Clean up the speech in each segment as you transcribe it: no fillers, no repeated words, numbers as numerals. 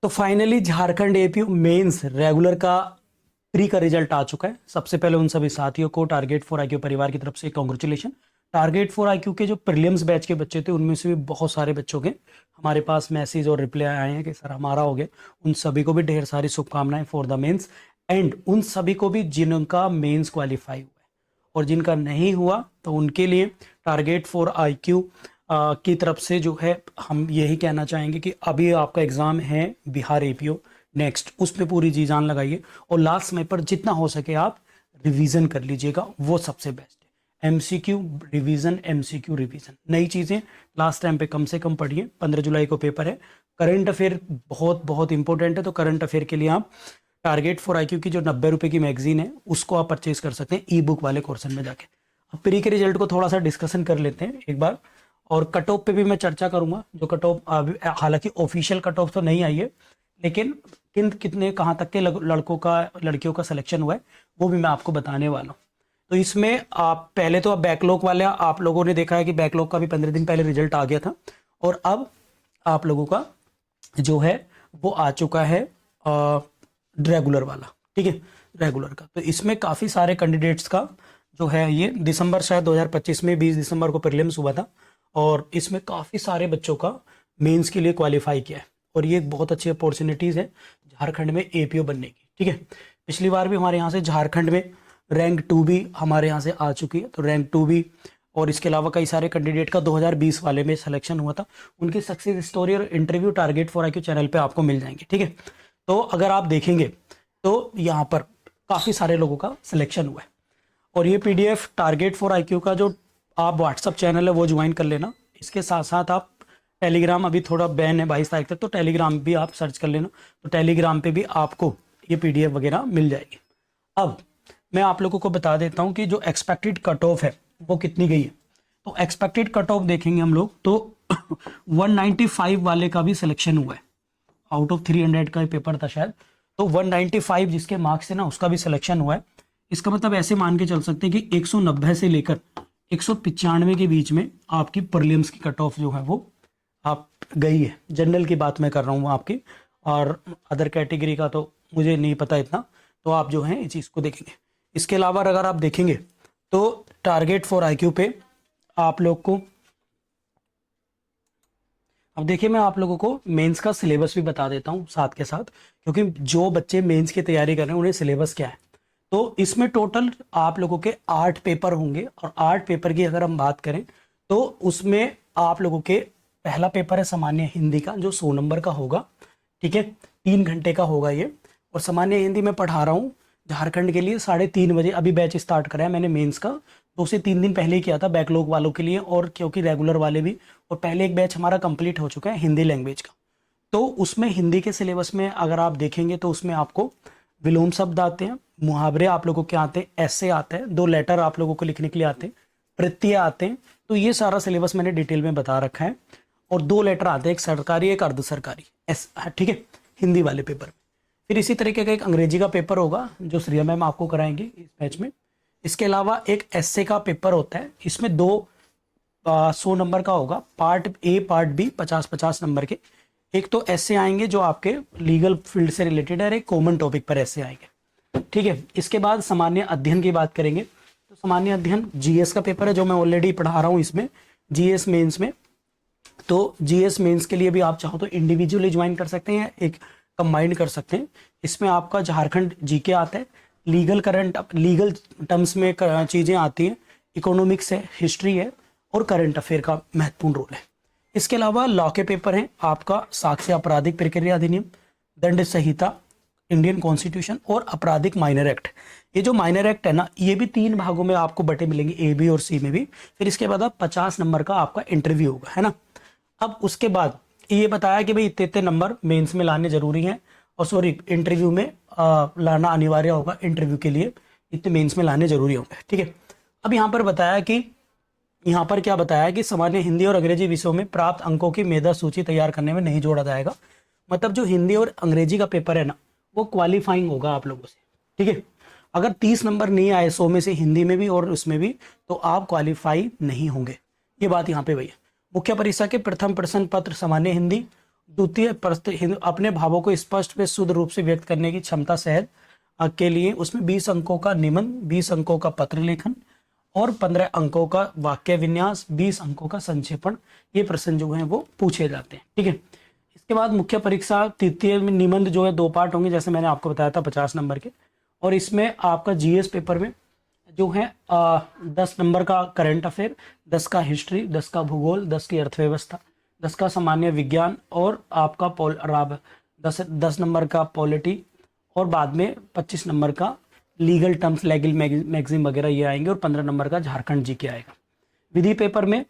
तो फाइनली झारखंड एपीयू mains regular का प्री का रिजल्ट आ चुका है। सबसे पहले उन सभी साथियों को टारगेट फॉर आईक्यू परिवार की तरफ से कांग्रेचुलेशन। टारगेट फॉर आईक्यू के जो प्रीलिम्स बैच के बच्चे थे उनमें से भी बहुत सारे बच्चों के हमारे पास मैसेज और रिप्लाई आए हैं कि सर हमारा हो गया। उन सभी को भी ढेर सारी शुभकामनाएं फॉर द मेंस, एंड उन सभी को भी जिनका मेंस क्वालिफाई हुआ है और जिनका नहीं हुआ तो उनके लिए टारगेट फॉर आईक्यू की तरफ से जो है हम यही कहना चाहेंगे कि अभी आपका एग्ज़ाम है बिहार एपीओ नेक्स्ट, उसमें पूरी जी जान लगाइए और लास्ट समय पर जितना हो सके आप रिवीजन कर लीजिएगा, वो सबसे बेस्ट है। एमसीक्यू रिवीजन, एमसीक्यू रिवीजन, नई चीज़ें लास्ट टाइम पे कम से कम पढ़िए। 15 जुलाई को पेपर है। करंट अफेयर बहुत बहुत इंपॉर्टेंट है, तो करंट अफेयर के लिए आप टारगेट फॉर आईक्यू की जो 90 रुपये की मैगजीन है उसको आप परचेज कर सकते हैं ई बुक वाले कोर्सन में जाके। अब प्री के रिजल्ट को थोड़ा सा डिस्कशन कर लेते हैं एक बार, और कट ऑफ पे भी मैं चर्चा करूंगा। जो कट ऑफ हालांकि ऑफिशियल कट ऑफ तो नहीं आई है, लेकिन कितने कहाँ तक के लड़कों का लड़कियों का सिलेक्शन हुआ है वो भी मैं आपको बताने वाला हूँ। तो इसमें आप पहले तो आप बैकलॉग वाले आप लोगों ने देखा है कि बैकलॉग का भी 15 दिन पहले रिजल्ट आ गया था, और अब आप लोगों का जो है वो आ चुका है रेगुलर वाला। ठीक है, रेगुलर का। तो इसमें काफ़ी सारे कैंडिडेट्स का जो है ये दिसंबर शायद 2025 में 20 दिसंबर को प्रीलिम्स हुआ था, और इसमें काफ़ी सारे बच्चों का मेंस के लिए क्वालिफाई किया है, और ये एक बहुत अच्छी अपॉर्चुनिटीज़ है झारखंड में एपीओ बनने की। ठीक है, पिछली बार भी हमारे यहाँ से झारखंड में रैंक 2 भी हमारे यहाँ से आ चुकी है, तो रैंक 2 भी, और इसके अलावा कई सारे कैंडिडेट का 2020 वाले में सिलेक्शन हुआ था, उनकी सक्सेस स्टोरी और interview target for IQ channel पे आपको मिल जाएंगे। ठीक है, तो अगर आप देखेंगे तो यहाँ पर काफ़ी सारे लोगों का सिलेक्शन हुआ है, और ये पीडीएफ टारगेट फॉर आईक्यू का जो आप व्हाट्सअप चैनल है वो ज्वाइन कर लेना। इसके साथ साथ आप टेलीग्राम, अभी थोड़ा बैन है 22 तारीख तक, तो टेलीग्राम भी आप सर्च कर लेना, तो टेलीग्राम पे भी आपको ये पीडीएफ वगैरह मिल जाएगी। अब मैं आप लोगों को बता देता हूँ कि जो एक्सपेक्टेड कट ऑफ है वो कितनी गई है। तो एक्सपेक्टेड कट ऑफ देखेंगे हम लोग तो 195 वाले का भी सिलेक्शन हुआ है। आउट ऑफ 300 का पेपर था शायद, तो 195 जिसके मार्क्स है ना उसका भी सिलेक्शन हुआ है। इसका मतलब ऐसे मान के चल सकते हैं कि 190 से लेकर 195 के बीच में आपकी प्रीलिम्स की कट ऑफ जो है वो आप गई है। जनरल की बात मैं कर रहा हूँ आपकी, और अदर कैटेगरी का तो मुझे नहीं पता इतना, तो आप जो है इस चीज़ को देखेंगे। इसके अलावा अगर आप देखेंगे तो टारगेट फॉर आईक्यू पे आप लोग को, अब देखिए मैं आप लोगों को मेंस का सिलेबस भी बता देता हूँ साथ के साथ, क्योंकि जो बच्चे मेंस की तैयारी कर रहे हैं उन्हें सिलेबस क्या है। तो इसमें टोटल आप लोगों के 8 पेपर होंगे, और 8 पेपर की अगर हम बात करें तो उसमें आप लोगों के पहला पेपर है सामान्य हिंदी का, जो 100 नंबर का होगा। ठीक है, 3 घंटे का होगा ये, और सामान्य हिंदी में पढ़ा रहा हूँ झारखंड के लिए 3:30 बजे। अभी बैच स्टार्ट कराया मैंने मेंस का, 2 से 3 दिन पहले ही किया था बैकलॉग वालों के लिए, और क्योंकि रेगुलर वाले भी, और पहले एक बैच हमारा कंप्लीट हो चुका है हिंदी लैंग्वेज का। तो उसमें हिंदी के सिलेबस में अगर आप देखेंगे तो उसमें आपको विलोम शब्द आते हैं, मुहावरे आप लोगों के आते हैं, ऐसे आते हैं, 2 लेटर आप लोगों को लिखने के लिए आते हैं, प्रत्यय आते हैं। तो ये सारा सिलेबस मैंने डिटेल में बता रखा है, और 2 लेटर आते हैं, एक सरकारी एक अर्ध सरकारी। ठीक है, हिंदी वाले पेपर में। फिर इसी तरीके का एक अंग्रेजी का पेपर होगा जो श्रिया मैम आपको कराएंगे इस बैच में। इसके अलावा एक एस्से का पेपर होता है, इसमें 100 नंबर का होगा, part A part B 50-50 number के। एक तो ऐसे आएंगे जो आपके लीगल फील्ड से रिलेटेड है, एक कॉमन टॉपिक पर ऐसे आएंगे। ठीक है, इसके बाद सामान्य अध्ययन की बात करेंगे, तो सामान्य अध्ययन जीएस का पेपर है जो मैं ऑलरेडी पढ़ा रहा हूँ इसमें, जीएस मेंस में। तो जीएस मेंस के लिए भी आप चाहो तो इंडिविजुअली ज्वाइन कर सकते हैं, एक कंबाइंड कर सकते हैं। इसमें आपका झारखंड जीके आता है, लीगल टर्म्स में चीज़ें आती हैं, इकोनॉमिक्स है, हिस्ट्री है, और करंट अफेयर का महत्वपूर्ण रोल है। इसके अलावा लॉ के पेपर हैं आपका साक्ष्य आपराधिक प्रक्रिया अधिनियम, दंड संहिता, इंडियन कॉन्स्टिट्यूशन, और आपराधिक माइनर एक्ट। ये जो माइनर एक्ट है ना, ये भी 3 भागों में आपको बटे मिलेंगे, ए बी और सी में भी। फिर इसके बाद आप 50 नंबर का आपका इंटरव्यू होगा, है ना। अब उसके बाद ये बताया कि भाई इतने नंबर मेंस में लाने जरूरी हैं, और सॉरी इंटरव्यू में लाना अनिवार्य होगा, इंटरव्यू के लिए इतने मेंस में लाने जरूरी होंगे। ठीक है, अब यहाँ पर बताया कि यहाँ पर क्या बताया कि सामान्य हिंदी और अंग्रेजी विषयों में प्राप्त अंकों की मेधा सूची तैयार करने में नहीं जोड़ा जाएगा। मतलब जो हिंदी और अंग्रेजी का पेपर है ना वो क्वालिफाइंग होगा आप लोगों से। ठीक है, अगर 30 नंबर नहीं आए 100 में से हिंदी में भी और उसमें भी, तो आप क्वालिफाई नहीं होंगे। ये बात यहाँ पे भैया। मुख्य परीक्षा के प्रथम प्रश्न पत्र सामान्य हिंदी, द्वितीय अपने भावों को स्पष्ट व शुद्ध रूप से व्यक्त करने की क्षमता सहज के लिए उसमें 20 अंकों का निबंध, 20 अंकों का पत्र लेखन और 15 अंकों का वाक्य विन्यास, 20 अंकों का संक्षेपण, ये प्रश्न जो है वो पूछे जाते हैं। ठीक है, इसके बाद मुख्य परीक्षा तृतीय में निबंध जो है 2 पार्ट होंगे, जैसे मैंने आपको बताया था 50 नंबर के, और इसमें आपका जीएस पेपर में जो है 10 नंबर का करंट अफेयर, 10 का हिस्ट्री, 10 का भूगोल, 10 की अर्थव्यवस्था, 10 का सामान्य विज्ञान और आपका 10 नंबर का पॉलिटी, और बाद में 25 नंबर का लीगल टर्म्स, लीगल मैगजीन वगैरह ये आएंगे, और 15 नंबर का झारखंड जी के आएगा। विधि पेपर में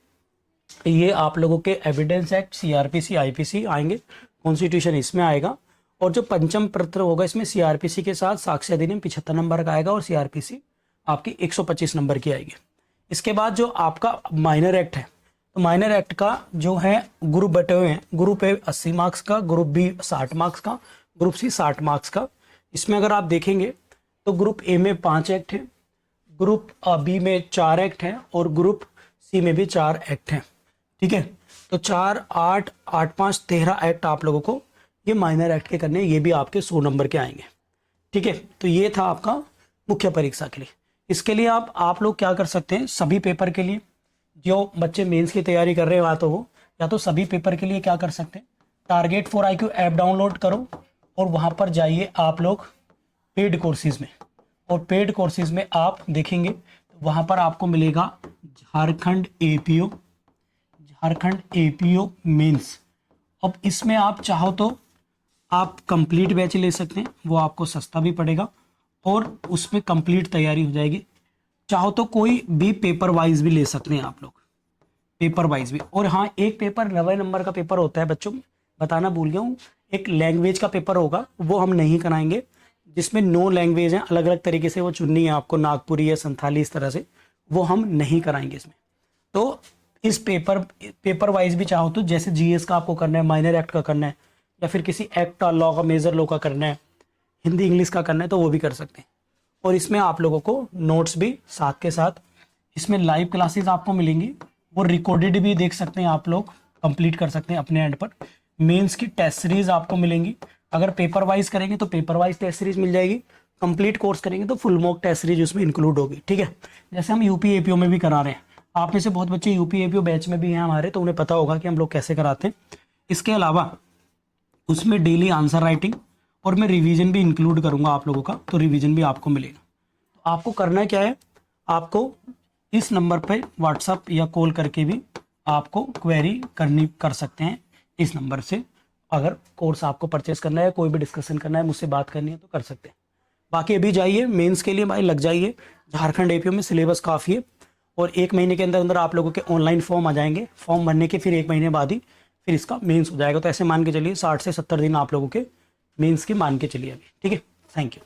ये आप लोगों के एविडेंस एक्ट, सीआरपीसी, आईपीसी आएंगे, कॉन्स्टिट्यूशन इसमें आएगा, और जो पंचम पत्र होगा इसमें सीआरपीसी के साथ साक्ष्य अधिनियम 75 नंबर का आएगा, और सीआरपीसी आपकी 125 नंबर की आएगी। इसके बाद जो आपका माइनर एक्ट है, तो माइनर एक्ट का जो है ग्रुप बटे हुए हैं, ग्रुप ए 80 मार्क्स का, ग्रुप बी 60 मार्क्स का, ग्रुप सी 60 मार्क्स का। इसमें अगर आप देखेंगे तो ग्रुप ए में 5 एक्ट है, ग्रुप बी में 4 एक्ट है, और ग्रुप सी में भी 4 एक्ट हैं। ठीक है, तो 4, 8, 8, 5, 13 एक्ट आप लोगों को ये माइनर एक्ट के करने, ये भी आपके 100 नंबर के आएंगे। ठीक है, तो ये था आपका मुख्य परीक्षा के लिए। इसके लिए आप लोग क्या कर सकते हैं, सभी पेपर के लिए जो बच्चे मेंस की तैयारी कर रहे हो या तो सभी पेपर के लिए क्या कर सकते हैं, target for IQ app download करो और वहाँ पर जाइए आप लोग पेड कोर्सेज में, और पेड कोर्सेज में आप देखेंगे वहाँ पर आपको मिलेगा झारखंड APO मेंस। अब इसमें आप चाहो तो आप कंप्लीट बैच ले सकते हैं, वो आपको सस्ता भी पड़ेगा और उसमें कंप्लीट तैयारी हो जाएगी। चाहो तो कोई भी पेपर वाइज भी ले सकते हैं आप लोग, पेपर वाइज भी। और हाँ, एक पेपर 90 नंबर का पेपर होता है बच्चों, बताना भूल गया हूँ, एक लैंग्वेज का पेपर होगा, वो हम नहीं कराएंगे, जिसमें 9 लैंग्वेज हैं, अलग अलग तरीके से वो चुननी है आपको, नागपुरी या संथाली, इस तरह से, वो हम नहीं कराएंगे इसमें। तो इस पेपर वाइज भी चाहो तो, जैसे जीएस का आपको करना है, माइनर एक्ट का करना है, या फिर किसी एक्ट लॉ का, मेजर लॉ का करना है, हिंदी इंग्लिश का करना है, तो वो भी कर सकते हैं। और इसमें आप लोगों को नोट्स भी साथ के साथ, इसमें लाइव क्लासेस आपको मिलेंगी, वो रिकॉर्डेड भी देख सकते हैं आप लोग, कंप्लीट कर सकते हैं अपने एंड पर। मेंस की टेस्ट सीरीज आपको मिलेंगी, अगर पेपर वाइज करेंगे तो पेपर वाइज टेस्ट सीरीज मिल जाएगी, कंप्लीट कोर्स करेंगे तो फुल मॉक टेस्ट सीरीज उसमें इंक्लूड होगी। ठीक है, जैसे हम यूपी एपीओ में भी करा रहे हैं, आप में से बहुत बच्चे यूपी एपीओ बैच में भी हैं हमारे, तो उन्हें पता होगा कि हम लोग कैसे कराते हैं। इसके अलावा उसमें डेली आंसर राइटिंग और मैं रिवीजन भी इंक्लूड करूंगा आप लोगों का, तो रिवीजन भी आपको मिलेगा। तो आपको करना क्या है, आपको इस नंबर पे व्हाट्सअप या कॉल करके भी आपको क्वेरी कर सकते हैं इस नंबर से। अगर कोर्स आपको परचेस करना है, कोई भी डिस्कशन करना है, मुझसे बात करनी है तो कर सकते हैं। बाकी अभी जाइए मेंस के लिए भाई, लग जाइए, झारखंड एपीओ में सिलेबस काफ़ी है, और 1 महीने के अंदर अंदर आप लोगों के ऑनलाइन फॉर्म आ जाएंगे, फॉर्म भरने के फिर 1 महीने बाद ही फिर इसका मेंस हो जाएगा। तो ऐसे मान के चलिए 60 से 70 दिन आप लोगों के मेंस के मान के चलिए अभी। ठीक है, थैंक यू।